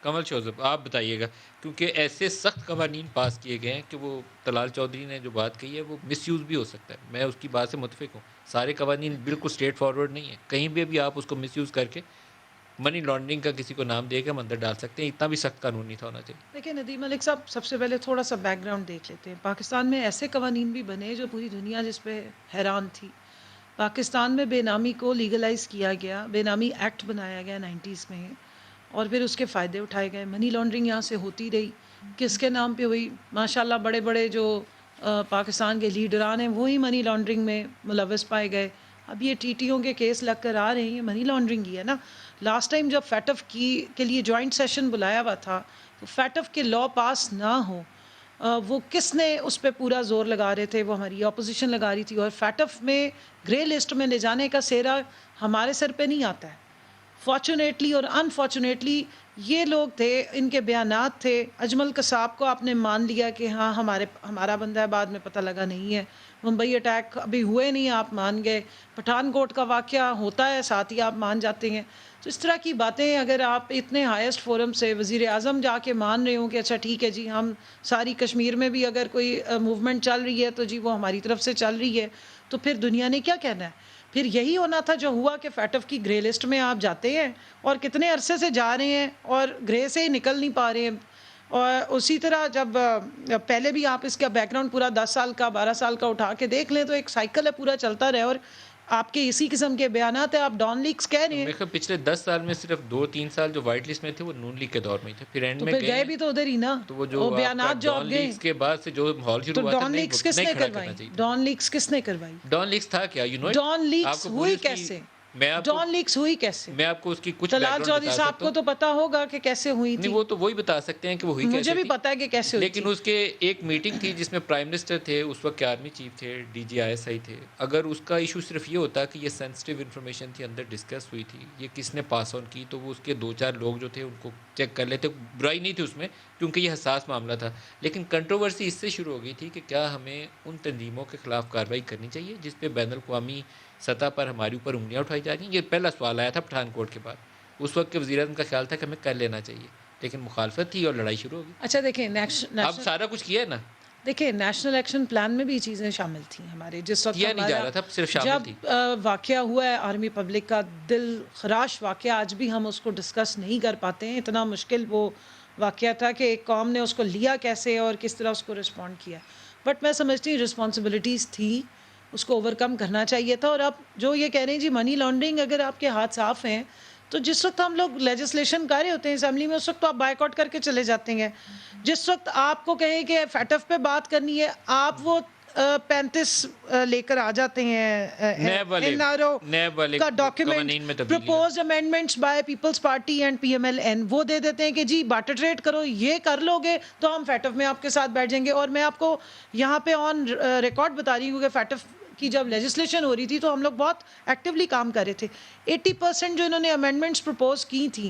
کمل شوذب آپ بتائیے گا، کیونکہ ایسے سخت قوانین پاس کیے گئے ہیں کہ وہ طلال چودھری نے جو بات کہی ہے وہ مس یوز بھی ہو سکتا ہے، میں اس کی بات سے متفق ہوں، سارے قوانین بالکل اسٹریٹ فارورڈ نہیں ہیں، کہیں بھی بھی آپ اس کو مس یوز کر کے منی لانڈرنگ کا کسی کو نام دے کے ہم اندر ڈال سکتے ہیں، اتنا بھی سخت قانون نہیں تھا ہونا چاہیے۔ دیکھیں ندیم ملک صاحب، سب سے پہلے تھوڑا سا بیک گراؤنڈ دیکھ لیتے ہیں۔ پاکستان میں ایسے قوانین بھی بنے جو پوری دنیا جس پہ حیران تھی۔ پاکستان میں بے نامی کو لیگلائز کیا گیا، بے نامی ایکٹ بنایا گیا 90s میں، اور پھر اس کے فائدے اٹھائے گئے۔ منی لانڈرنگ یہاں سے ہوتی رہی، کس کے نام پہ ہوئی؟ ماشاءاللہ بڑے بڑے جو پاکستان کے لیڈران ہیں وہی منی لانڈرنگ میں ملوث پائے گئے۔ اب یہ ٹی ٹیوں کے کیس لگ کر آ رہے ہیں، یہ منی لانڈرنگ ہی ہے نا۔ لاسٹ ٹائم جب فیٹف کے لیے جوائنٹ سیشن بلایا ہوا تھا، تو فیٹف کے لا پاس نہ ہو، وہ کس نے اس پہ پورا زور لگا رہے تھے؟ وہ ہماری اپوزیشن لگا رہی تھی، اور فیٹف میں گرے لسٹ میں لے جانے کا سہرا ہمارے سر پہ نہیں آتا ہے۔ فارچونیٹلی اور انفارچونیٹلی یہ لوگ تھے، ان کے بیانات تھے۔ اجمل قصاب کو آپ نے مان لیا کہ ہاں ہمارا بندہ ہے، بعد میں پتہ لگا نہیں ہے۔ ممبئی اٹیک ابھی ہوئے نہیں، آپ مان گئے۔ پٹھان کوٹ کا واقعہ ہوتا ہے، ساتھ ہی آپ مان جاتے ہیں۔ تو اس طرح کی باتیں اگر آپ اتنے ہائیسٹ فورم سے وزیر اعظم جا کے مان رہے ہوں کہ اچھا ٹھیک ہے جی، ہم ساری کشمیر میں بھی اگر کوئی موومنٹ چل رہی ہے تو جی وہ ہماری طرف سے چل رہی ہے، تو پھر دنیا نے کیا کہنا ہے؟ پھر یہی ہونا تھا جو ہوا کہ فیٹف کی گرے لسٹ میں آپ جاتے ہیں، اور کتنے عرصے سے جا رہے ہیں اور گرے سے ہی نکل نہیں پا رہے ہیں۔ اور اسی طرح جب پہلے بھی آپ اس کا بیک گراؤنڈ پورا 10 سال کا 12 سال کا اٹھا کے دیکھ لیں تو ایک سائیکل ہے، پورا چلتا رہے، اور آپ کے اسی قسم کے بیانات ہیں۔ آپ ڈان لیکس کہہ رہے ہیں، میرے خیال پچھلے 10 سال میں صرف 2-3 سال جو وائٹ لسٹ میں تھے وہ نون لیگ کے دور میں ہی تھے، پھر اینڈ تو میں پھر گئے گئے ہیں، بھی تو ادھر ہی نا۔ تو وہ جو اور آپ کا بیانات جو ڈان آپ گئے، لیگس کے بعد سے جو ماحول تو شروع ہوا تھا ڈان لیکس کس نہیں نے کھڑا کروائی؟ کرنا چاہیے تھا۔ ڈان لیکس کس نے کروائی؟ ڈان لیگس تھا کیا؟ You know it? ڈان آپ لیکس کو ہوئی پوری اس کی کیسے؟ میں آپ کو ڈان لیکس ہوئی کیسے؟ میں آپ کو اس کی کچھ بیک طلال گراؤنڈ چودھری بتا صاحب سکتا کو ہوں۔ تو پتا ہوگا کہ کیسے ہوئی نہیں، تھی، وہ تو وہی بتا سکتے ہیں کہ وہ ہوئی مجھے کیسے بھی تھی، پتا ہے کہ کیسے ہوئی لیکن تھی۔ اس کے ایک میٹنگ تھی جس میں پرائم منسٹر تھے، اس وقت کے آرمی چیف تھے، D G I S I تھے۔ اگر اس کا ایشو صرف یہ ہوتا کہ یہ سینسٹیو انفارمیشن تھی، اندر ڈسکس ہوئی تھی، یہ کس نے پاس آن کی، تو وہ اس کے 2-4 لوگ جو تھے ان کو چیک کر لیتے، برائی نہیں تھی اس میں کیونکہ یہ حساس معاملہ تھا۔ لیکن کنٹروورسی اس سے شروع ہو گئی تھی کہ کیا ہمیں ان تنظیموں کے خلاف کارروائی کرنی چاہیے جس پہ بین الاقوامی سطح پر ہمارے اوپر انگلیاں اٹھائی جا رہی ہیں۔ یہ پہلا سوال آیا تھا پٹھان کوٹ کے بعد، اس وقت کے وزیر اعظم کا خیال تھا کہ ہمیں کر لینا چاہیے، لیکن مخالفت تھی اور لڑائی شروع ہو گئی۔ اچھا دیکھیں، اب سارا کچھ کیا ہے نا، دیکھیں نیشنل ایکشن پلان میں بھی چیزیں شامل تھیں ہمارے، جس وقت کیا نہیں جا ہمارا رہا تھا، صرف شامل تھی۔ جب واقعہ ہوا ہے آرمی پبلک کا دل خراش واقعہ، آج بھی ہم اس کو ڈسکس نہیں کر پاتے ہیں، اتنا مشکل وہ واقعہ تھا کہ ایک قوم نے اس کو لیا کیسے اور کس طرح اس کو رسپونڈ کیا۔ بٹ میں سمجھتی ہوں رسپانسبلٹیز تھی، اس کو اوور کم کرنا چاہیے تھا۔ اور اب جو یہ کہہ رہے ہیں جی منی لانڈرنگ، اگر آپ کے ہاتھ صاف ہیں تو جس وقت ہم لوگ لیجسلیشن کر رہے ہوتے ہیں اسمبلی میں، اس وقت تو آپ بائیک آؤٹ کر کے چلے جاتے ہیں۔ جس وقت آپ کو کہیں کہ فیٹف پہ بات کرنی ہے، آپ وہ 35 لے کر آ جاتے ہیں، نیب والے کا ڈاکیومنٹ، قوانین میں تبدیلی۔ Proposed amendments by Peoples Party and P M L N, وہ دے دیتے ہیں کہ جی بارٹر ٹریڈ کرو، یہ کر لو گے تو ہم فیٹف میں آپ کے ساتھ بیٹھ جائیں گے۔ اور میں آپ کو یہاں پہ آن ریکارڈ بتا رہی ہوں کہ فیٹف کی جب لیجسلیشن ہو رہی تھی تو ہم لوگ بہت ایکٹیولی کام کر رہے تھے۔ 80% جو انہوں نے امینڈمنٹس پرپوز کی تھیں،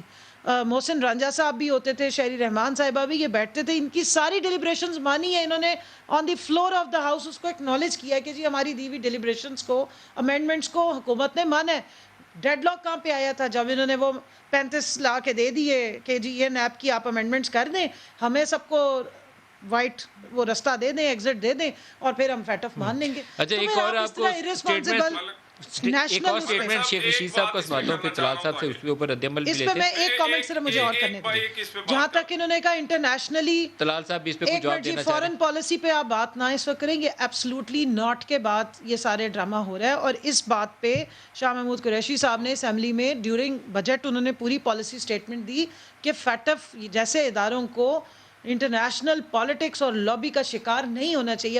محسن رانجھا صاحب بھی ہوتے تھے، شہری رحمان صاحبہ بھی، یہ بیٹھتے تھے، ان کی ساری ڈیلیبریشنز مانی ہے انہوں نے، آن دی فلور آف دا ہاؤس اس کو ایکنالج کیا ہے کہ جی ہماری دی ہوئی ڈیلیبریشنز کو، امینڈمنٹس کو حکومت نے مانا ہے۔ ڈیڈ لاک کہاں پہ آیا تھا؟ جب انہوں نے وہ 35 لا کے دے دیے کہ جی یہ نیب کی آپ امینڈمنٹس کر دیں، ہمیں سب کو وائٹ وہ رستہ دے دیں، ایگزٹ دے دیں، اور پھر ہم فیٹف مان لیں گے۔ اچھا، ایک اور آپ کو ایک اور سٹیٹمنٹ شیخ رشید صاحب کا سناتا ہوں، پھر طلال صاحب سے اس کے اوپر رد عمل بھی اس پہ لیتے میں ہیں۔ ایک کامنٹ صرف مجھے اور کرنے دیں، جہاں تک انہوں نے کہا انٹرنیشنلی، طلال صاحب بھی اس پہ کچھ ایک جواب منٹ جی، دینا چاہ رہے فورن پالیسی پہ آپ بات نہ اس وقت کریں گے، ایبسلوٹلی ناٹ کے بعد یہ سارے ڈرامہ ہو رہا ہے۔ اور اس بات پہ شاہ محمود قریشی صاحب نے اسمبلی میں ڈیورنگ بجٹ انہوں نے پوری پالیسی سٹیٹمنٹ دی کہ فیٹف جیسے اداروں کو انٹرنیشنل پالیٹکس اور لابی کا شکار نہیں ہونا چاہیے۔